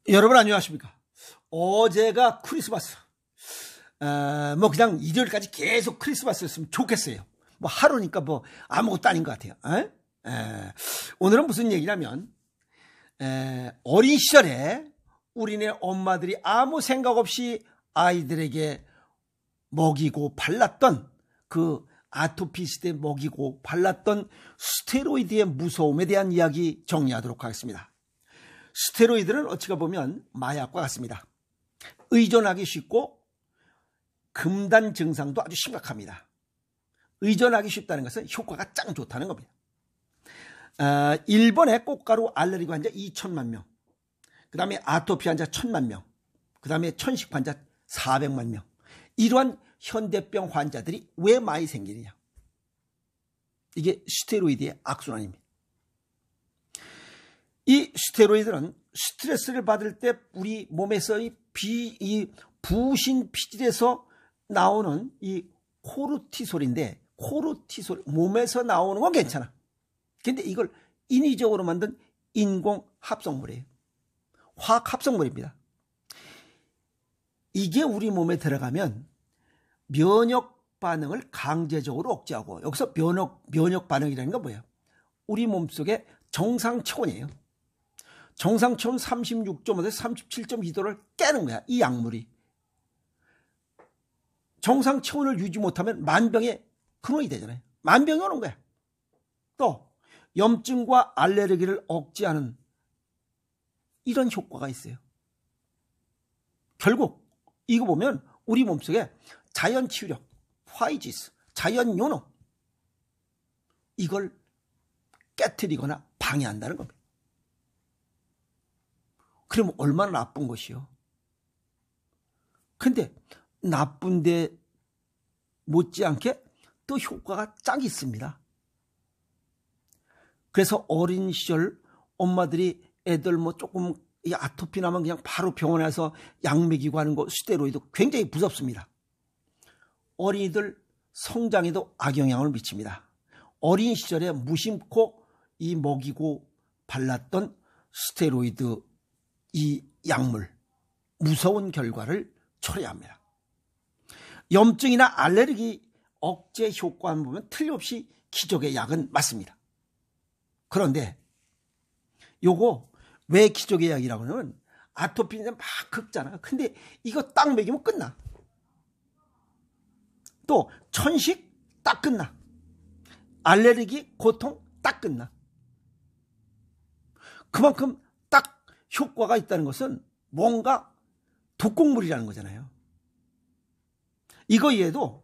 여러분 안녕하십니까? 어제가 크리스마스. 뭐 그냥 일요일까지 계속 크리스마스였으면 좋겠어요. 뭐 하루니까 뭐 아무것도 아닌 것 같아요. 오늘은 무슨 얘기냐면 어린 시절에 우리네 엄마들이 아무 생각 없이 아이들에게 먹이고 발랐던 그 아토피 시대 먹이고 발랐던 스테로이드의 무서움에 대한 이야기 정리하도록 하겠습니다. 스테로이드는 어찌가 보면 마약과 같습니다. 의존하기 쉽고 금단 증상도 아주 심각합니다. 의존하기 쉽다는 것은 효과가 짱 좋다는 겁니다. 일본의 꽃가루 알레르기 환자 2천만 명, 그 다음에 아토피 환자 1,000만 명, 그 다음에 천식 환자 400만 명. 이러한 현대병 환자들이 왜 많이 생기느냐? 이게 스테로이드의 악순환입니다. 이 스테로이드는 스트레스를 받을 때 우리 몸에서 이 부신 피질에서 나오는 이 코르티솔인데, 코르티솔 몸에서 나오는 건 괜찮아. 근데 이걸 인위적으로 만든 인공 합성물이에요. 화학 합성물입니다. 이게 우리 몸에 들어가면 면역 반응을 강제적으로 억제하고, 여기서 면역 반응이라는 건 뭐예요? 우리 몸속에 정상 체온이에요. 정상 체온 36.5에서 37.2도를 깨는 거야, 이 약물이. 정상 체온을 유지 못하면 만병의 근원이 되잖아요. 만병이 오는 거야. 또 염증과 알레르기를 억제하는 이런 효과가 있어요. 결국 이거 보면 우리 몸속에 자연 치유력, 화이지스, 자연 요노, 이걸 깨트리거나 방해한다는 겁니다. 그럼 얼마나 나쁜 것이요? 근데 나쁜데 못지않게 또 효과가 짱 있습니다. 그래서 어린 시절 엄마들이 애들 뭐 조금 아토피 나면 그냥 바로 병원에 가서 약 먹이고 하는 거, 스테로이드 굉장히 무섭습니다. 어린이들 성장에도 악영향을 미칩니다. 어린 시절에 무심코 이 먹이고 발랐던 스테로이드 이 약물, 무서운 결과를 초래합니다. 염증이나 알레르기 억제 효과만 보면 틀림없이 기적의 약은 맞습니다. 그런데 요거 왜 기적의 약이라고 하면 아토피는 막 긁잖아. 근데 이거 딱 먹이면 끝나. 또 천식 딱 끝나. 알레르기 고통 딱 끝나. 그만큼 딱 효과가 있다는 것은 뭔가 독극물이라는 거잖아요. 이거 이외에도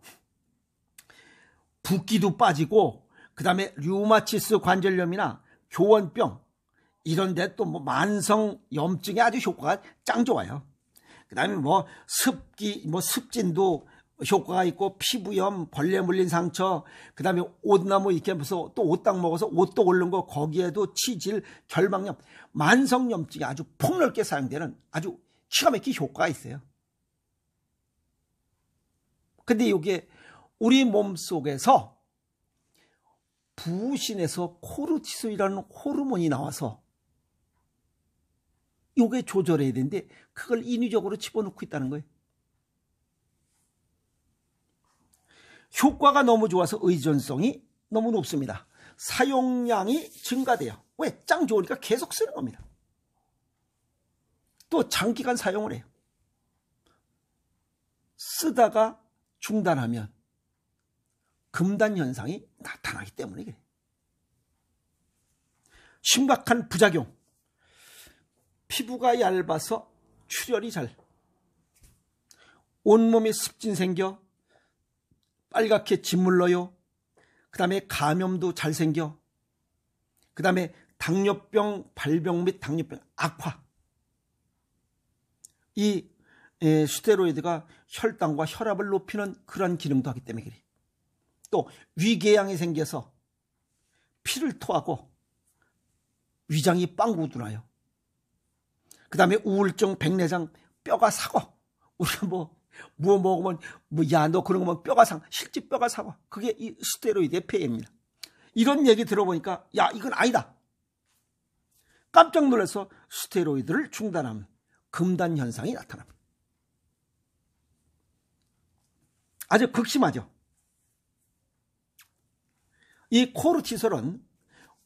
붓기도 빠지고, 그 다음에 류마티스 관절염이나 교원병 이런 데 또 뭐 만성 염증에 아주 효과가 짱 좋아요. 그 다음에 뭐 습진도 효과가 있고, 피부염, 벌레 물린 상처, 그 다음에 옷나 뭐 이렇게 하면서 또 옷딱 먹어서 옷도 오른 거, 거기에도 치질, 결막염, 만성 염증이 아주 폭넓게 사용되는 아주 기가 막힌 효과가 있어요. 근데 이게 우리 몸 속에서 부신에서 코르티솔이라는 호르몬이 나와서 이게 조절해야 되는데 그걸 인위적으로 집어넣고 있다는 거예요. 효과가 너무 좋아서 의존성이 너무 높습니다. 사용량이 증가돼요. 왜? 짱 좋으니까 계속 쓰는 겁니다. 또 장기간 사용을 해요. 쓰다가 중단하면 금단 현상이 나타나기 때문에 그래요. 심각한 부작용. 피부가 얇아서 출혈이 잘, 온몸에 습진 생겨 빨갛게 짓물러요. 그 다음에 감염도 잘 생겨. 그 다음에 당뇨병 발병 및 당뇨병 악화. 이 스테로이드가 혈당과 혈압을 높이는 그런 기능도 하기 때문에 그래. 또 위궤양이 생겨서 피를 토하고 위장이 빵구 나요. 그 다음에 우울증, 백내장, 뼈가 사고. 우리가 뭐 먹으면 야 너 그런 거면 뼈가 상, 실제 뼈가 사고. 그게 이 스테로이드의 폐해입니다. 이런 얘기 들어보니까 야 이건 아니다. 깜짝 놀라서 스테로이드를 중단하면 금단 현상이 나타납니다. 아주 극심하죠. 이 코르티솔은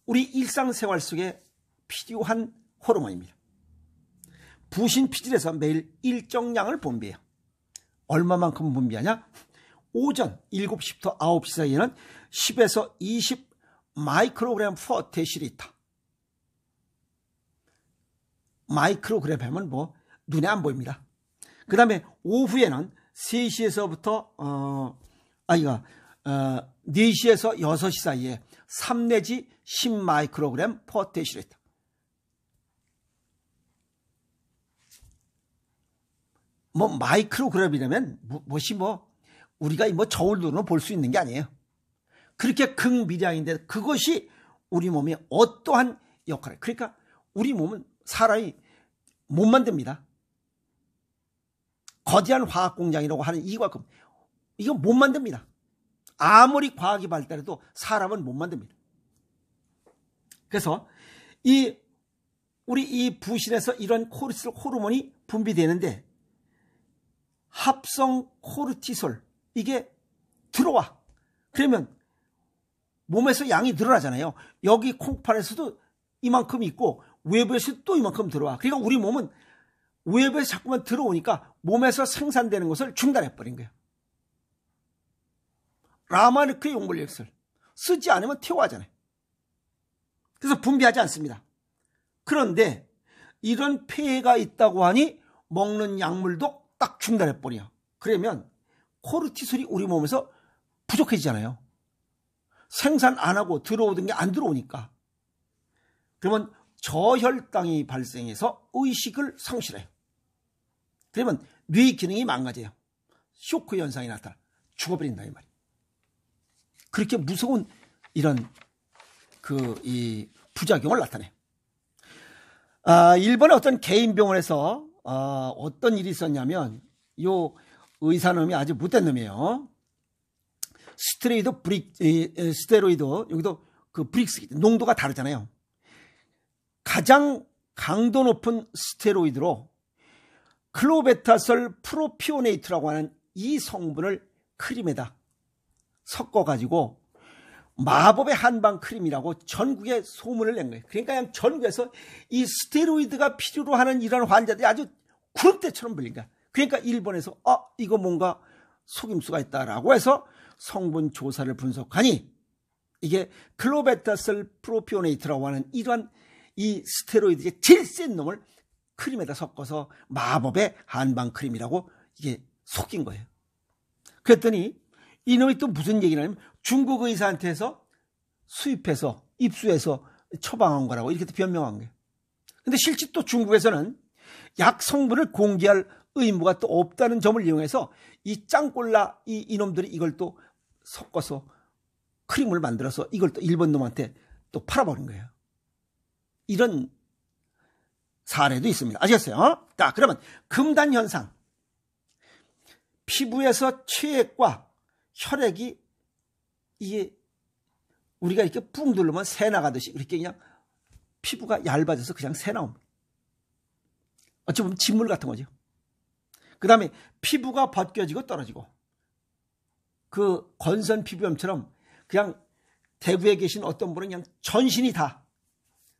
우리 일상생활 속에 필요한 호르몬입니다. 부신 피질에서 매일 일정량을 분비해요. 얼마만큼 분비하냐? 오전 7시부터 9시 사이에는 10에서 20 마이크로그램 퍼 데시리터. 마이크로그램 하면 뭐 눈에 안 보입니다. 그 다음에 오후에는 3시에서부터 4시에서 6시 사이에 3 내지 10 마이크로그램 퍼 데시리터. 뭐 마이크로그램이라면 무엇이 우리가 저울로는 볼 수 있는 게 아니에요. 그렇게 극미량인데 그것이 우리 몸에 어떠한 역할을, 그러니까 우리 몸은 사람이 못 만듭니다. 거대한 화학공장이라고 하는 이과금, 이거 못 만듭니다. 아무리 과학이 발달해도 사람은 못 만듭니다. 그래서 우리 이 부신에서 이런 코르티솔 호르몬이 분비되는데 합성 코르티솔 이게 들어와. 그러면 몸에서 양이 늘어나잖아요. 여기 콩팥에서도 이만큼 있고 외부에서도 또 이만큼 들어와. 그러니까 우리 몸은 외부에서 자꾸만 들어오니까 몸에서 생산되는 것을 중단해버린 거예요. 라마르크의 용물력을 쓰지 않으면 퇴화하잖아요. 그래서 분비하지 않습니다. 그런데 이런 폐해가 있다고 하니 먹는 약물도 딱 중단해버려. 그러면 코르티솔이 우리 몸에서 부족해지잖아요. 생산 안 하고 들어오던 게 안 들어오니까. 그러면 저혈당이 발생해서 의식을 상실해요. 그러면 뇌 기능이 망가져요. 쇼크 현상이 나타나 죽어버린다 이 말이에요. 그렇게 무서운 이런 이 부작용을 나타내요. 일본의 어떤 개인 병원에서 어떤 일이 있었냐면 요 의사놈이 아주 못된 놈이에요. 스테로이드 여기도 그 브릭스 농도가 다르잖아요. 가장 강도 높은 스테로이드로 클로베타솔 프로피오네이트라고 하는 이 성분을 크림에다 섞어가지고 마법의 한방 크림이라고 전국에 소문을 낸 거예요. 그러니까 그냥 전국에서 이 스테로이드가 필요로 하는 이런 환자들이 아주 구름대처럼 불린 거야. 그러니까 일본에서 이거 뭔가 속임수가 있다라고 해서 성분 조사를 분석하니 이게 클로베타솔 프로피오네이트라고 하는 이러한 이 스테로이드의 제일 센 놈을 크림에다 섞어서 마법의 한방 크림이라고 이게 속인 거예요. 그랬더니 이놈이 또 무슨 얘기를 하냐면 중국 의사한테서 수입해서 입수해서 처방한 거라고 이렇게 변명한 거예요. 근데 실제 또 중국에서는 약 성분을 공개할 의무가 또 없다는 점을 이용해서 이 짱꼴라 이놈들이 이걸 또 섞어서 크림을 만들어서 이걸 또 일본 놈한테 또 팔아버린 거예요. 이런 사례도 있습니다. 아시겠어요? 자, 그러면 금단 현상. 피부에서 체액과 혈액이 이게 우리가 이렇게 뿡 누르면 새 나가듯이 이렇게 그냥 피부가 얇아져서 그냥 새 나옵니다. 어찌 보면 진물 같은 거죠. 그 다음에 피부가 벗겨지고 떨어지고 그 건선 피부염처럼 그냥 대구에 계신 어떤 분은 그냥 전신이 다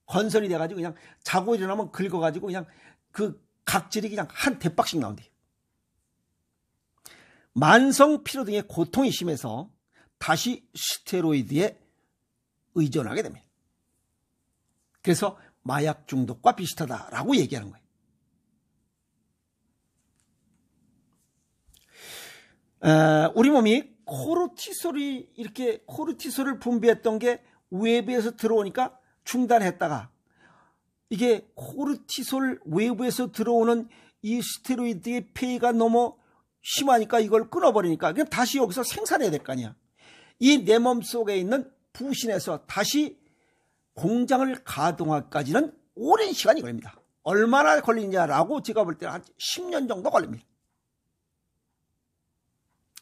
건선이 돼가지고 그냥 자고 일어나면 긁어가지고 그냥 그 각질이 그냥 한 대박씩 나온대요. 만성 피로 등의 고통이 심해서 다시 스테로이드에 의존하게 됩니다. 그래서 마약 중독과 비슷하다라고 얘기하는 거예요. 우리 몸이 코르티솔을 분비했던 게 외부에서 들어오니까 중단했다가 이게 코르티솔 외부에서 들어오는 이 스테로이드의 폐해가 너무 심하니까 이걸 끊어버리니까 그냥 다시 여기서 생산해야 될 거 아니야. 이 내 몸속에 있는 부신에서 다시 공장을 가동하기까지는 오랜 시간이 걸립니다. 얼마나 걸리냐라고 제가 볼 때는 한 10년 정도 걸립니다.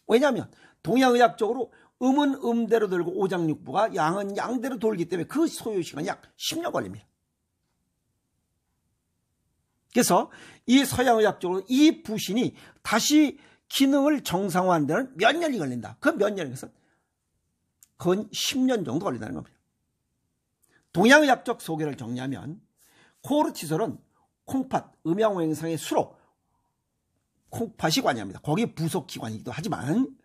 왜냐하면 동양의학적으로 음은 음대로 돌고 오장육부가 양은 양대로 돌기 때문에 그 소요 시간이 약 10년 걸립니다. 그래서 이 서양의학적으로 이 부신이 다시 기능을 정상화하는 데는 몇 년이 걸린다. 그 몇 년인 것은 건 10년 정도 걸린다는 겁니다. 동양의학적 소개를 정리하면 코르티솔은 콩팥, 음양오행상의 수로 콩팥이 관여합니다. 거기에 부속기관이기도 하지만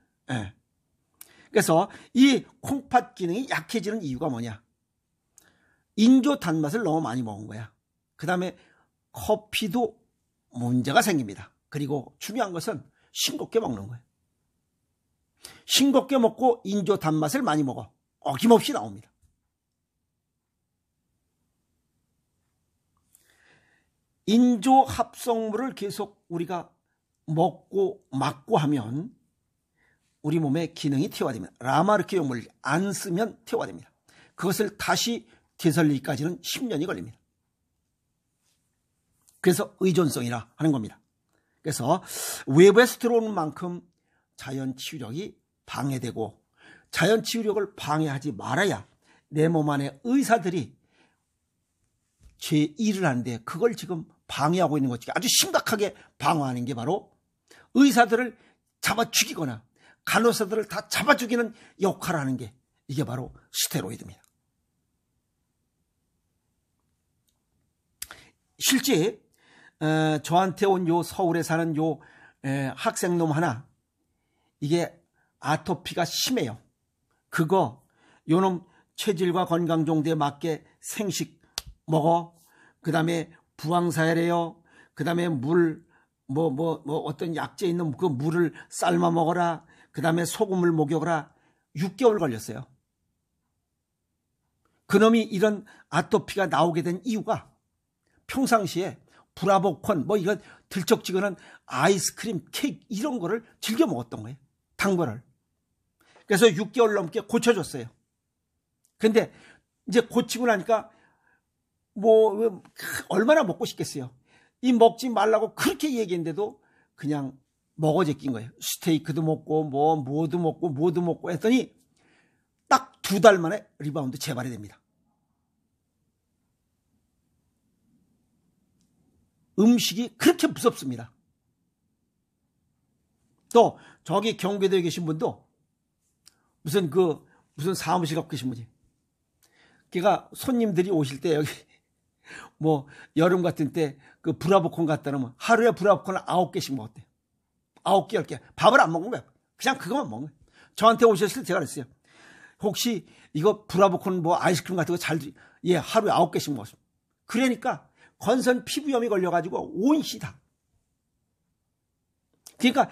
그래서 이 콩팥 기능이 약해지는 이유가 뭐냐? 인조 단맛을 너무 많이 먹은 거야. 그 다음에 커피도 문제가 생깁니다. 그리고 중요한 것은 싱겁게 먹는 거예요. 싱겁게 먹고 인조 단맛을 많이 먹어. 어김없이 나옵니다. 인조 합성물을 계속 우리가 먹고 맞고 하면 우리 몸의 기능이 퇴화됩니다. 라마르키 용물을 안 쓰면 퇴화됩니다. 그것을 다시 되살리기까지는 10년이 걸립니다. 그래서 의존성이라 하는 겁니다. 그래서 외부에서 들어오는 만큼 자연 치유력이 방해되고 자연 치유력을 방해하지 말아야 내 몸 안에 의사들이 제 일을 하는데 그걸 지금 방해하고 있는 것이 아주 심각하게 방어하는 게 바로 의사들을 잡아 죽이거나 간호사들을 다 잡아 죽이는 역할을 하는 게 이게 바로 스테로이드입니다. 실제 저한테 온 요 서울에 사는 요 학생놈 하나 이게 아토피가 심해요. 그거 요놈 체질과 건강 정도에 맞게 생식 먹어. 그 다음에 부항사야래요. 그 다음에 물 어떤 약재 있는 그 물을 삶아 먹어라. 그 다음에 소금을 목욕하라. 6개월 걸렸어요. 그놈이 이런 아토피가 나오게 된 이유가 평상시에 브라보콘 이런 들쩍지근한 아이스크림, 케이크 이런 거를 즐겨 먹었던 거예요. 단 거를. 그래서 6개월 넘게 고쳐줬어요. 근데 이제 고치고 나니까 얼마나 먹고 싶겠어요. 이 먹지 말라고 그렇게 얘기했는데도 그냥 먹어 제낀 거예요. 스테이크도 먹고 뭐도 먹고 했더니 딱 2달 만에 리바운드 재발이 됩니다. 음식이 그렇게 무섭습니다. 또 저기 경기도에 계신 분도 무슨 사무실 갖고 계신 분이 걔가 손님들이 오실 때 여기 여름 같은 때 그 브라보콘 갖다 놓으면 하루에 브라보콘을 9개씩 먹었대요. 9개, 10개. 밥을 안 먹는 거야. 그냥 그것만 먹는 거야. 저한테 오셨을 때 제가 그랬어요. 혹시 이거 브라보콘 아이스크림 같은 거 하루에 9개씩 먹었어요. 그러니까 건선 피부염이 걸려가지고 온시 다. 그러니까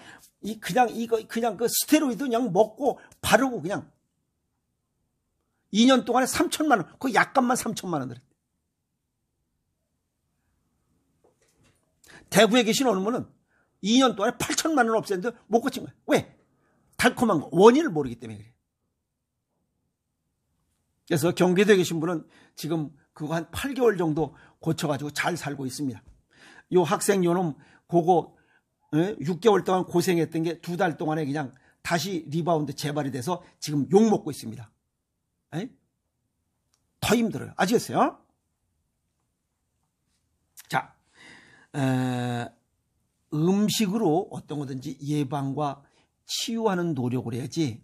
그냥 그 스테로이드 그냥 먹고 바르고 그냥 2년 동안에 3천만 원, 그 약값만 3천만 원 들었대. 대구에 계신 어느 분은 2년 동안에 8천만 원 없앴는데 못 고친 거예요. 왜? 달콤한 거. 원인을 모르기 때문에 그래요. 그래서 경기도에 계신 분은 지금 그거 한 8개월 정도 고쳐가지고 잘 살고 있습니다. 요 학생 요놈 그거 6개월 동안 고생했던 게 2달 동안에 그냥 다시 리바운드 재발이 돼서 지금 욕먹고 있습니다. 더 힘들어요. 아시겠어요? 자, 음식으로 어떤 거든지 예방과 치유하는 노력을 해야지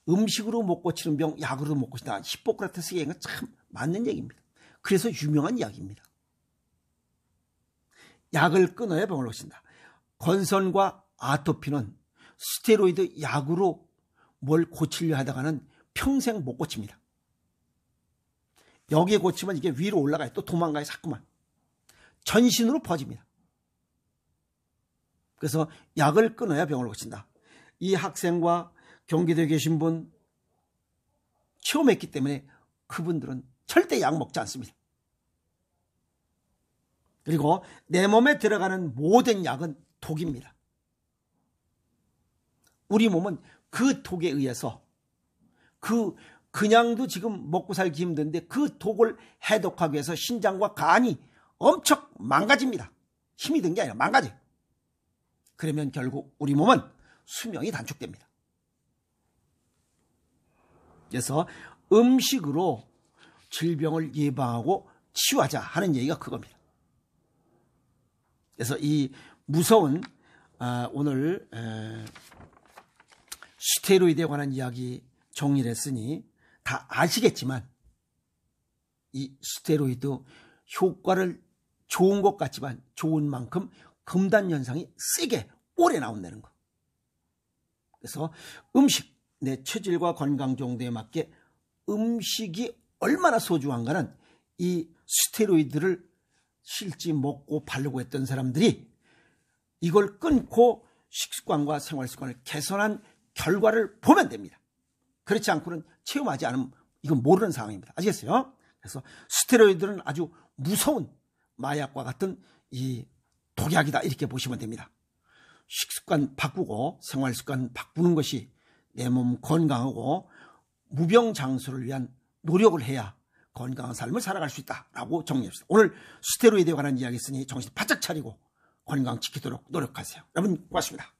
음식으로 못 고치는 병 약으로 못 고친다. 히포크라테스 얘기가 참 맞는 얘기입니다. 그래서 유명한 이야기입니다. 약을 끊어야 병을 고친다. 건선과 아토피는 스테로이드 약으로 뭘 고치려 하다가는 평생 못 고칩니다. 여기에 고치면 이게 위로 올라가요. 또 도망가요. 자꾸만. 전신으로 퍼집니다. 그래서 약을 끊어야 병을 고친다. 이 학생과 경기도에 계신 분 체험했기 때문에 그분들은 절대 약 먹지 않습니다. 그리고 내 몸에 들어가는 모든 약은 독입니다. 우리 몸은 그 독에 의해서 그냥도 지금 먹고 살기 힘든데 그 독을 해독하기 위해서 신장과 간이 엄청 망가집니다. 힘이 든 게 아니라 망가져요. 그러면 결국 우리 몸은 수명이 단축됩니다. 그래서 음식으로 질병을 예방하고 치유하자 하는 얘기가 그겁니다. 그래서 이 무서운 오늘 스테로이드에 관한 이야기 정리를 했으니 다 아시겠지만 이 스테로이드 효과를 좋은 것 같지만 좋은 만큼 금단 현상이 세게 오래 나온다는 거. 그래서 음식, 내 체질과 건강 정도에 맞게 음식이 얼마나 소중한가는 이 스테로이드를 실제 먹고 바르고 했던 사람들이 이걸 끊고 식습관과 생활습관을 개선한 결과를 보면 됩니다. 그렇지 않고는 체험하지 않으면 이건 모르는 상황입니다. 아시겠어요? 그래서 스테로이드는 아주 무서운 마약과 같은 이 독약이다, 이렇게 보시면 됩니다. 식습관 바꾸고 생활습관 바꾸는 것이 내 몸 건강하고 무병장수를 위한 노력을 해야 건강한 삶을 살아갈 수 있다라고 정리했습니다. 오늘 스테로이드에 관한 이야기 있으니 정신 바짝 차리고 건강 지키도록 노력하세요. 여러분 고맙습니다.